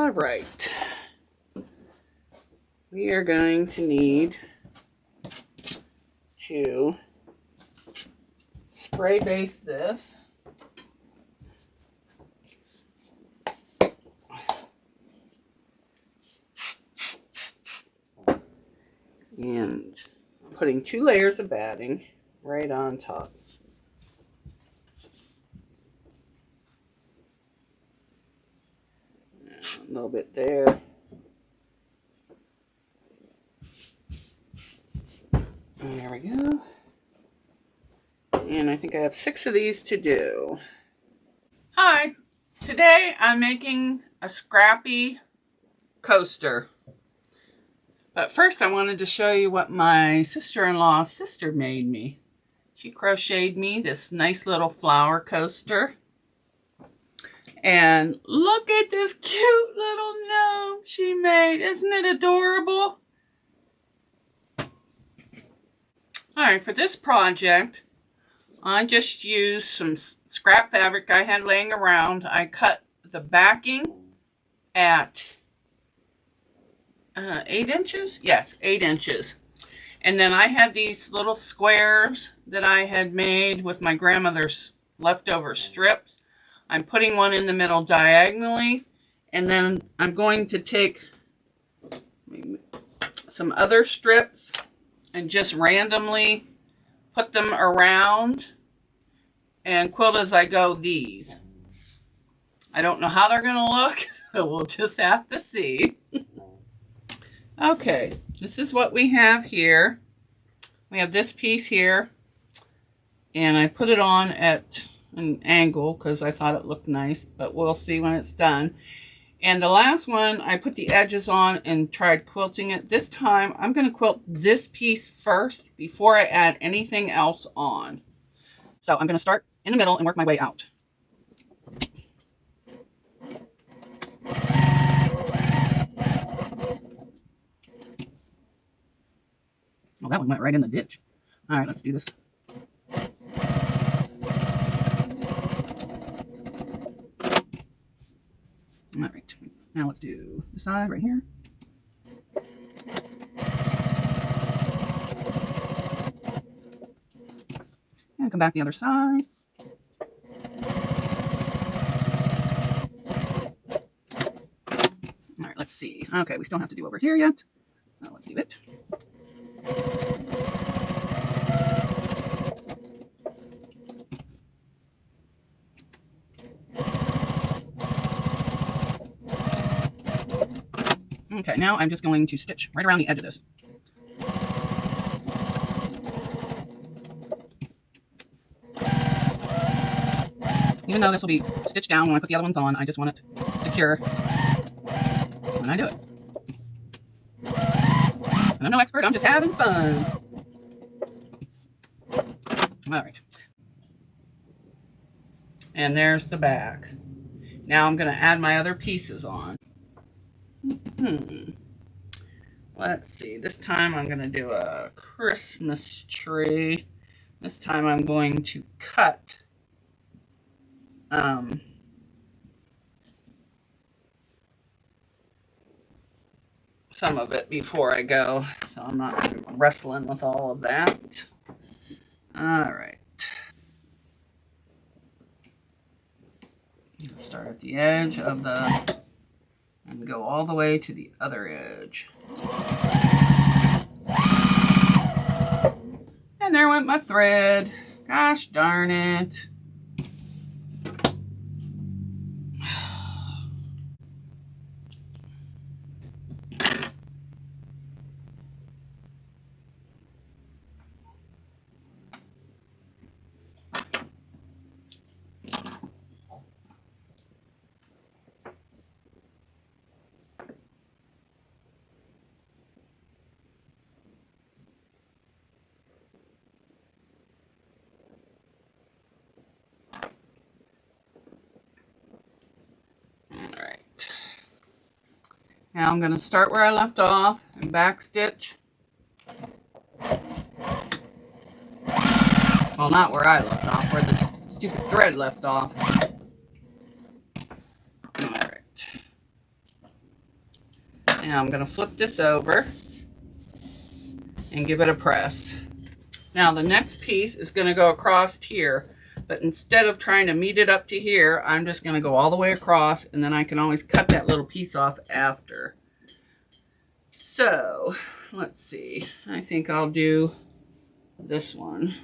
All right. We are going to need to spray base this. And I'm putting 2 layers of batting right on top. A little bit there. There we go. And I think I have 6 of these to do. Hi, today I'm making a scrappy coaster. But first I wanted to show you what my sister-in-law's sister made me. She crocheted me this nice little flower coaster. And look at this cute little gnome she made. Isn't it adorable? Alright, for this project, I just used some scrap fabric I had laying around. I cut the backing at 8 inches? Yes, 8 inches. And then I had these little squares that I had made with my grandmother's leftover strips. I'm putting one in the middle diagonally, and then I'm going to take some other strips and just randomly put them around and quilt as I go these. I don't know how they're going to look, so we'll just have to see. Okay, this is what we have here. We have this piece here, and I put it on at an angle because I thought it looked nice, but we'll see when it's done. And the last one, I put the edges on and tried quilting it. This time, I'm going to quilt this piece first before I add anything else on. So I'm going to start in the middle and work my way out. Well, that one went right in the ditch. All right, let's do this. All right, now let's do the side right here. And come back the other side. All right, let's see. Okay, we still have to do over here yet. So let's do it. Okay, now I'm just going to stitch right around the edge of this. Even though this will be stitched down when I put the other ones on, I just want it secure when I do it. And I'm no expert, I'm just having fun. All right. And there's the back. Now I'm going to add my other pieces on. Let's see. This time I'm going to do a Christmas tree. This time I'm going to cut some of it before I go, so I'm not wrestling with all of that. All right. Start at the edge of the, and go all the way to the other edge. And there went my thread. Gosh darn it. Now I'm going to start where I left off and back stitch. Well, not where I left off, where the stupid thread left off. All right. And I'm going to flip this over and give it a press. Now the next piece is going to go across here, but instead of trying to meet it up to here, I'm just going to go all the way across, and then I can always cut that little piece off after. So let's see, I think I'll do this one,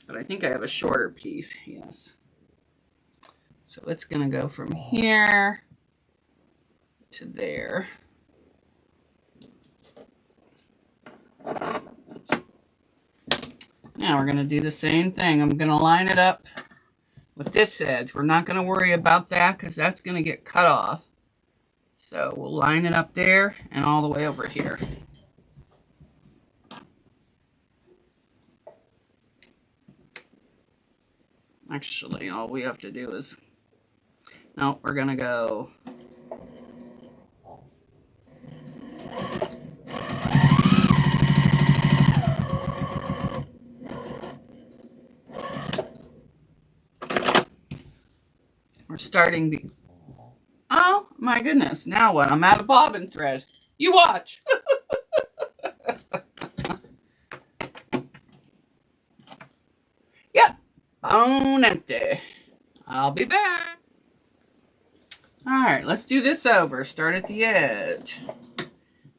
but I think I have a shorter piece. Yes. So it's going to go from here to there. Now we're going to do the same thing. I'm going to line it up with this edge. We're not going to worry about that because that's going to get cut off. So we'll line it up there and all the way over here. Actually, all we have to do is, no, we're going to go starting the, oh my goodness, now what? I'm out of bobbin thread. You watch. Yep, bone empty. I'll be back. All right, let's do this over. Start at the edge.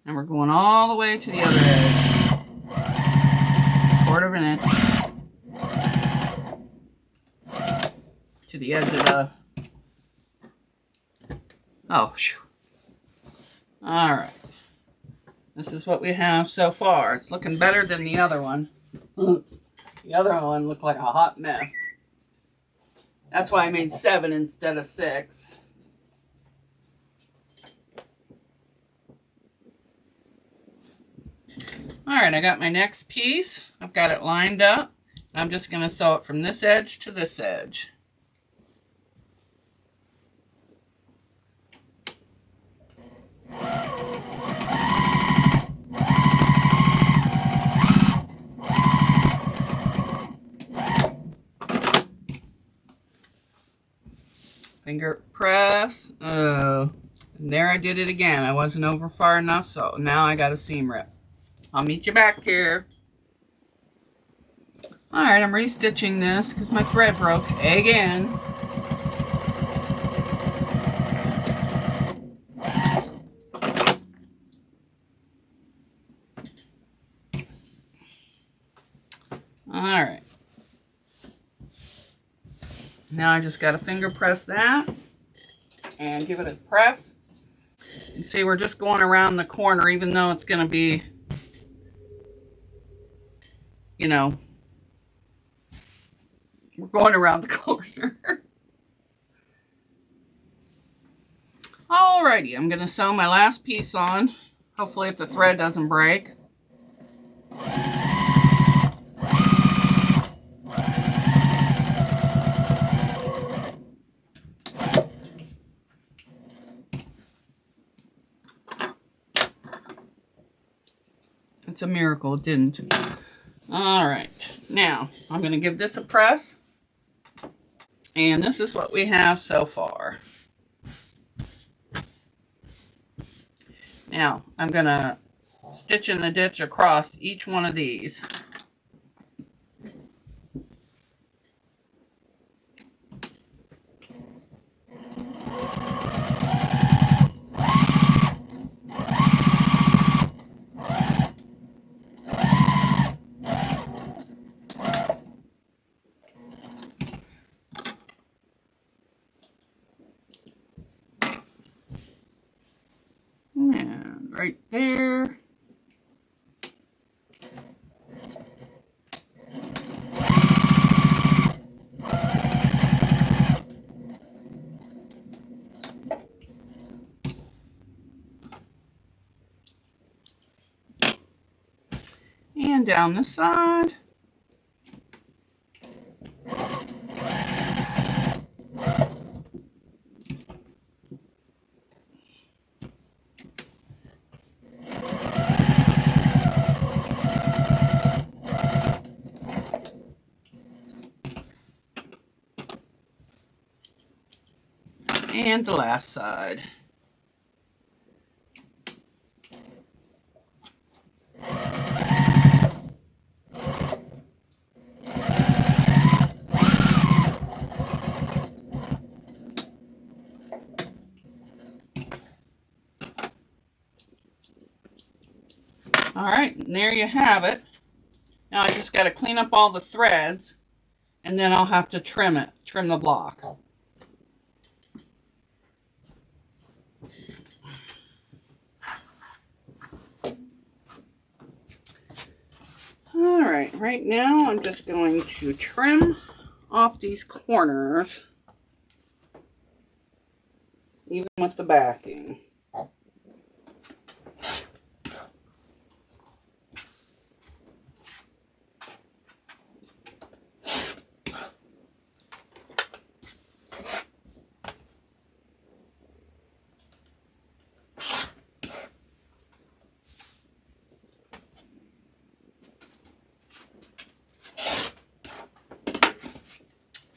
And we're going all the way to the other edge. 1/4 inch. To the edge of the, oh, phew. All right. This is what we have so far. It's looking better than the other one. The other one looked like a hot mess. That's why I made 7 instead of 6. All right, I got my next piece. I've got it lined up. I'm just going to sew it from this edge to this edge. Finger press. Oh, and there I did it again. I wasn't over far enough, so now I got a seam rip. I'll meet you back here. All right, I'm restitching this because my thread broke again. All right. Now I just got to finger press that and give it a press. You see, we're just going around the corner, even though it's going to be, you know, we're going around the corner. Alrighty, I'm going to sew my last piece on. Hopefully if the thread doesn't break. It's a miracle it didn't. All right, now I'm going to give this a press. And this is what we have so far. Now I'm going to stitch in the ditch across each one of these. And right there. And down the side. And the last side. All right, and there you have it. Now I just got to clean up all the threads, and then I'll have to trim the block. All right, right now I'm just going to trim off these corners, even with the backing.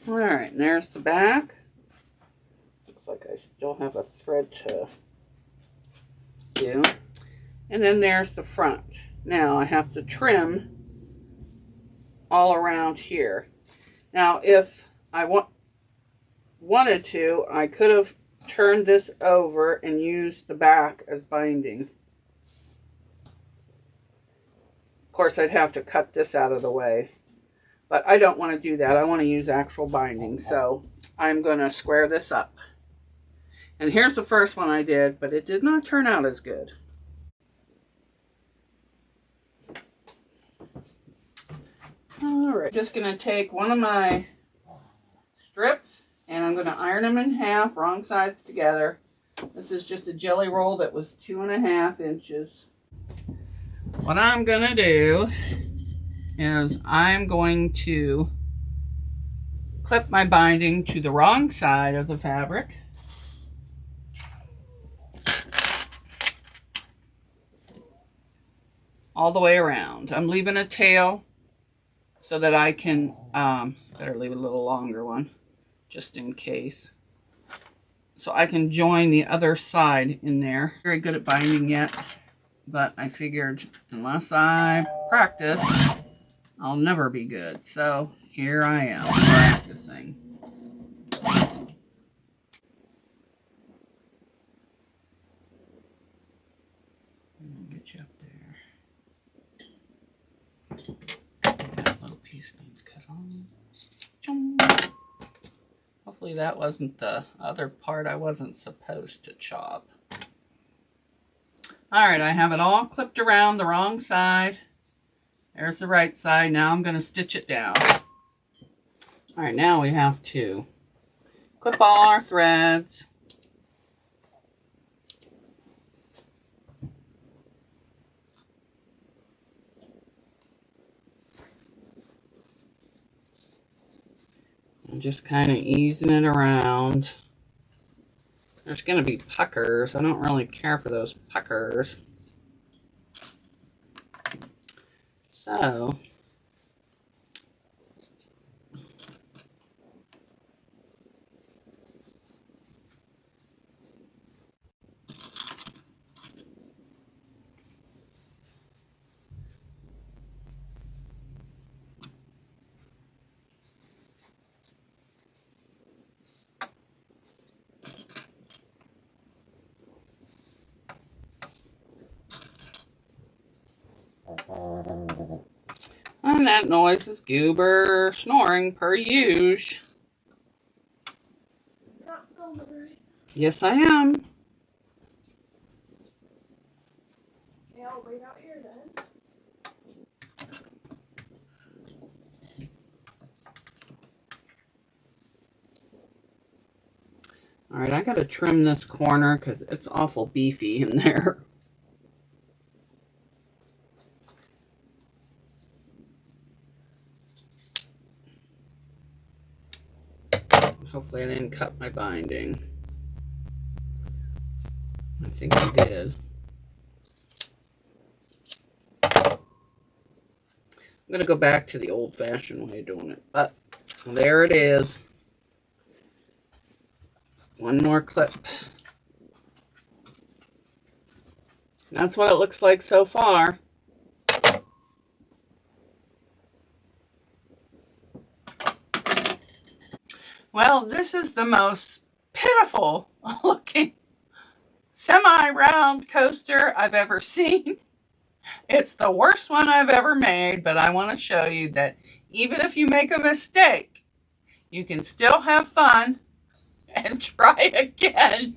All right, and there's the back. Looks like I still have a thread to do. And then there's the front. Now I have to trim all around here. Now if I wanted to, I could have turned this over and used the back as binding. Of course, I'd have to cut this out of the way. But I don't want to do that. I want to use actual binding. So I'm going to square this up. And here's the first one I did, but it did not turn out as good. All right, just going to take one of my strips and I'm going to iron them in half, wrong sides together. This is just a jelly roll that was 2.5 inches. What I'm going to do is I'm going to clip my binding to the wrong side of the fabric. All the way around. I'm leaving a tail so that I can, better leave a little longer one, just in case. So I can join the other side in there. Very good at binding yet, but I figured unless I practice, I'll never be good. So here I am practicing. Get you up there. That little piece needs cut on. Hopefully that wasn't the other part I wasn't supposed to chop. All right, I have it all clipped around the wrong side. There's the right side. Now I'm going to stitch it down. All right, now we have to clip all our threads. I'm just kind of easing it around. There's going to be puckers. I don't really care for those puckers. So, and that noise is Goober snoring per usual. Yes, I am. Yeah, I'll wait out here then. All right, I got to trim this corner because it's awful beefy in there. Hopefully I didn't cut my binding. I think I did. I'm going to go back to the old-fashioned way of doing it. But there it is. One more clip. That's what it looks like so far. Well, this is the most pitiful looking semi-round coaster I've ever seen. It's the worst one I've ever made, but I want to show you that even if you make a mistake, you can still have fun and try again.